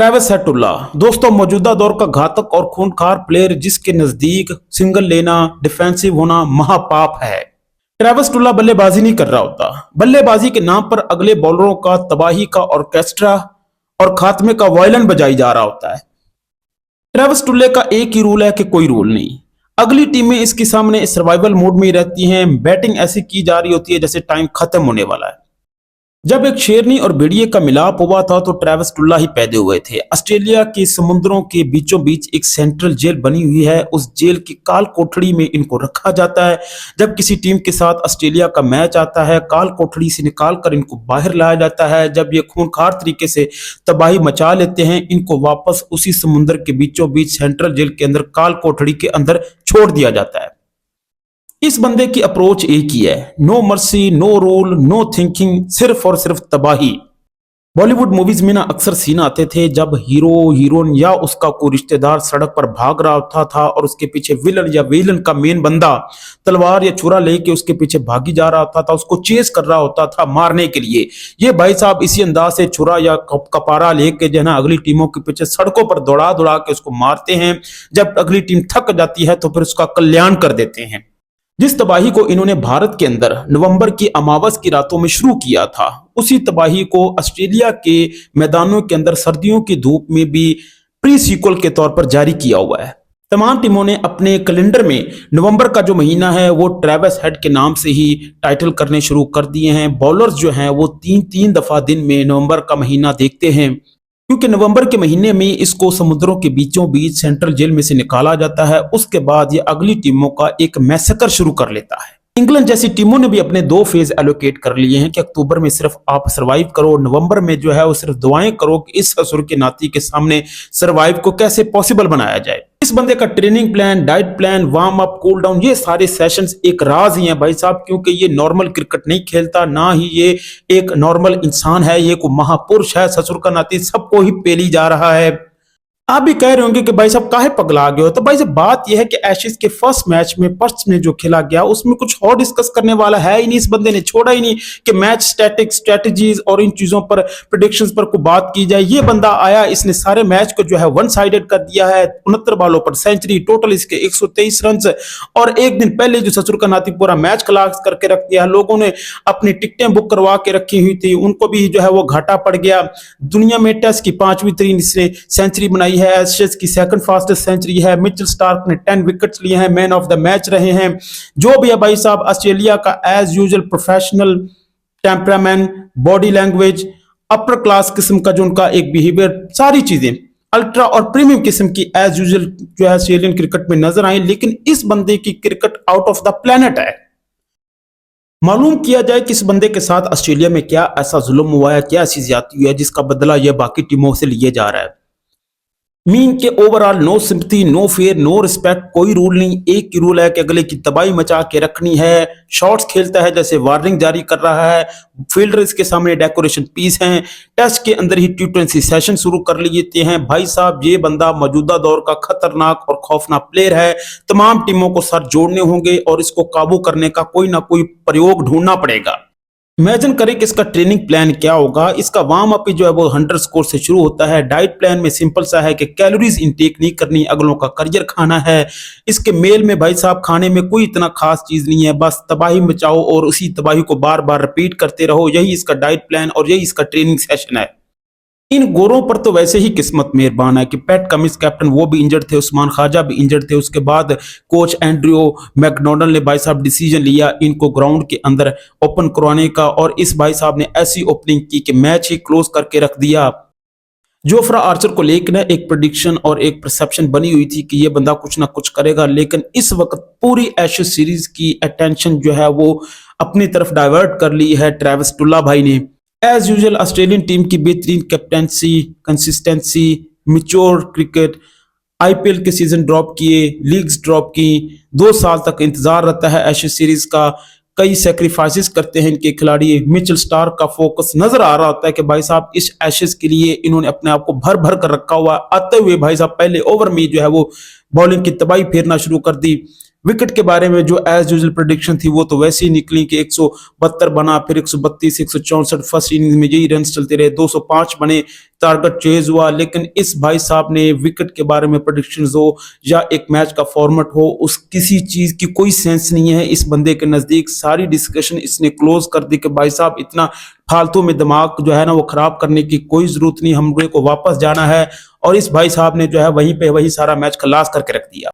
Travis हेटुल्ला दोस्तों मौजूदा दौर का घातक और खूंखार प्लेयर जिसके नजदीक सिंगल लेना डिफेंसिव होना महापाप है। ट्रेविस टुल्ला बल्लेबाजी नहीं कर रहा होता, बल्लेबाजी के नाम पर अगले बॉलरों का तबाही का ऑर्केस्ट्रा और खात्मे का वायलिन बजाई जा रहा होता है। ट्रेविस टुल्ले का एक ही रूल है कि कोई रूल नहीं। अगली टीमें इसके सामने सर्वाइवल मोड में ही रहती हैं, बैटिंग ऐसी की जा रही होती है जैसे टाइम खत्म होने वाला है। जब एक शेरनी और भेड़िए का मिलाप हुआ था तो ट्रेविस टुल्ला ही पैदा हुए थे। ऑस्ट्रेलिया के समुद्रों के बीचों बीच एक सेंट्रल जेल बनी हुई है, उस जेल की काल कोठड़ी में इनको रखा जाता है। जब किसी टीम के साथ ऑस्ट्रेलिया का मैच आता है, काल कोठड़ी से निकाल कर इनको बाहर लाया जाता है। जब ये खूंखार तरीके से तबाही मचा लेते हैं, इनको वापस उसी समुद्र के बीचों बीच सेंट्रल जेल के अंदर काल कोठड़ी के अंदर छोड़ दिया जाता है। इस बंदे की अप्रोच एक ही है, no mercy, no rule, no thinking, सिर्फ और सिर्फ तबाही। बॉलीवुड मूवीज में ना अक्सर सीन आते थे जब हीरो हीरोइन या उसका कोई रिश्तेदार सड़क पर भाग रहा होता था और उसके पीछे विलन या विलन का मेन बंदा तलवार या छुरा लेके उसके पीछे भागी जा रहा होता था, उसको चेस कर रहा होता था मारने के लिए। ये भाई साहब इसी अंदाज से छुरा या कपारा लेके जो है ना अगली टीमों के पीछे सड़कों पर दौड़ा दौड़ा के उसको मारते हैं। जब अगली टीम थक जाती है तो फिर उसका कल्याण कर देते हैं। जिस तबाही को इन्होंने भारत के अंदर नवंबर की अमावस की रातों में शुरू किया था, उसी तबाही को ऑस्ट्रेलिया के मैदानों के अंदर सर्दियों की धूप में भी प्री सीक्वल के तौर पर जारी किया हुआ है। तमाम टीमों ने अपने कैलेंडर में नवंबर का जो महीना है वो ट्रेविस हेड के नाम से ही टाइटल करने शुरू कर दिए हैं। बॉलर्स जो हैं वो तीन तीन दफा दिन में नवंबर का महीना देखते हैं, क्योंकि नवंबर के महीने में इसको समुद्रों के बीचों बीच सेंट्रल जेल में से निकाला जाता है। उसके बाद ये अगली टीमों का एक मैसेकर शुरू कर लेता है। इंग्लैंड जैसी टीमों ने भी अपने 2 फेज एलोकेट कर लिए हैं कि अक्टूबर में सिर्फ आप सरवाइव करो, नवंबर में जो है वो सिर्फ दुआएं करो कि इस ससुर के नाती के सामने सरवाइव को कैसे पॉसिबल बनाया जाए। इस बंदे का training plan, diet plan, warm up, cool down, ये सारे सेशंस एक राज ही हैं भाई साहब, क्योंकि ये नॉर्मल क्रिकेट नहीं खेलता, ना ही ये एक नॉर्मल इंसान है, ये कोई महापुरुष है, ससुर का नाती सबको ही पेली जा रहा है। आप भी कह रहे होंगे कि भाई साहब काहे पगला गए हो, तो भाई साहब बात यह है कि एशेज के फर्स्ट मैच में पर्थ में जो खेला गया उसमें कुछ और डिस्कस करने वाला है ही नहीं। इस बंदे ने छोड़ा ही नहीं कि मैच स्टैटिक्स, स्ट्रेटजीज और इन चीजों पर, प्रेडिक्शंस पर कोई बात की जाए। ये बंदा आया, इसने सारे मैच को जो है वन साइडेड कर दिया है। 69 बॉलों पर सेंचुरी, टोटल इसके 123 रन, और एक दिन पहले जो ससुर का नाती पूरा मैच क्लास करके रख दिया। लोगों ने अपनी टिकटें बुक करवा के रखी हुई थी, उनको भी जो है वो घाटा पड़ गया। दुनिया में टेस्ट की 5वीं तरीन इसने सेंचुरी बनाई है, एशेज की सेकंड फास्टेस्ट सेंचुरी है। मिचेल स्टार्क ने 10 विकेट्स लिए हैं, मैन ऑफ द मैच रहे हैं। जो भी है भाई साहब, ऑस्ट्रेलिया का as usual professional temperament, body language, upper class किस्म का जो उनका एक बिहेवियर, सारी चीजें अल्ट्रा और प्रीमियम किस्म की एज यूजुअल जो है ऑस्ट्रेलियन क्रिकेट में नजर आई। लेकिन इस बंदे की cricket out of the planet है। मालूम किया जाए कि इस बंदे के साथ ऑस्ट्रेलिया में क्या ऐसा जुल्म हुआ है, क्या ऐसी ज्यादती हुई है जिसका बदला यह बाकी टीमों से लिए जा रहा है। मीन के overall no sympathy, no fear, no respect, कोई रूल नहीं। एक ही रूल है कि अगले की तबाही मचा के रखनी है। शॉट्स खेलता है जैसे वार्निंग जारी कर रहा है। फील्डर इसके सामने डेकोरेशन पीस हैं। टेस्ट के अंदर ही T20 सेशन शुरू कर लिए हैं। भाई साहब ये बंदा मौजूदा दौर का खतरनाक और खौफनाक प्लेयर है। तमाम टीमों को सर जोड़ने होंगे और इसको काबू करने का कोई ना कोई प्रयोग ढूंढना पड़ेगा। इमेजिन करें कि इसका ट्रेनिंग प्लान क्या होगा। इसका वार्म अप जो है वो 100 स्कोर से शुरू होता है। डाइट प्लान में सिंपल सा है कि कैलोरीज इनटेक नहीं करनी, अगलों का करियर खाना है। इसके मेल में भाई साहब खाने में कोई इतना खास चीज नहीं है, बस तबाही मचाओ और उसी तबाही को बार बार रिपीट करते रहो। यही इसका डाइट प्लान और यही इसका ट्रेनिंग सेशन है। इन गोरों पर तो वैसे ही किस्मत मेहरबान है कि पैट कमिंस कैप्टन वो भी इंजर्ड थे, उस्मान ख्वाजा भी इंजर्ड थे। उसके बाद कोच एंड्रयू मैकडोनल्ड ने भाई साहब डिसीजन लिया इनको ग्राउंड के अंदर ओपन करवाने का, और इस भाई साहब ने ऐसी ओपनिंग की कि मैच ही क्लोज करके रख दिया। जोफ्रा आर्चर को लेकर ना एक प्रेडिक्शन और एक परसेप्शन बनी हुई थी कि ये बंदा कुछ ना कुछ करेगा, लेकिन इस वक्त पूरी एशेज सीरीज की अटेंशन जो है वो अपनी तरफ डाइवर्ट कर ली है ट्रेविस टुल्ला भाई ने। एज यूजुअल ऑस्ट्रेलियन टीम की बेहतरीन captaincy, consistency, mature cricket, IPL के सीजन ड्रॉप किए, लीग्स ड्रॉप की, 2 साल तक इंतजार रहता है एशेज सीरीज का। कई सेक्रीफाइसेस करते हैं इनके खिलाड़ी। मिचेल स्टार्क का फोकस नजर आ रहा होता है कि भाई साहब इस एशेज के लिए इन्होंने अपने आप को भर भर कर रखा हुआ। आते हुए भाई साहब पहले ओवर में जो है वो बॉलिंग की तबाही फेरना शुरू कर दी। विकेट के बारे में जो एज यूजुअल प्रेडिक्शन थी वो तो वैसे ही निकली कि 172 बना, फिर 132, 164 फर्स्ट इनिंग में यही रन चलते रहे, 205 बने, टारगेट चेज हुआ। लेकिन इस भाई साहब ने विकेट के बारे में प्रेडिक्शन हो या एक मैच का फॉर्मेट हो, उस किसी चीज की कोई सेंस नहीं है इस बंदे के नजदीक। सारी डिस्कशन इसने क्लोज कर दी कि भाई साहब इतना फालतू में दिमाग जो है ना वो खराब करने की कोई जरूरत नहीं, हम लोगों को वापस जाना है। और इस भाई साहब ने जो है वहीं पे वही सारा मैच खलास करके रख दिया।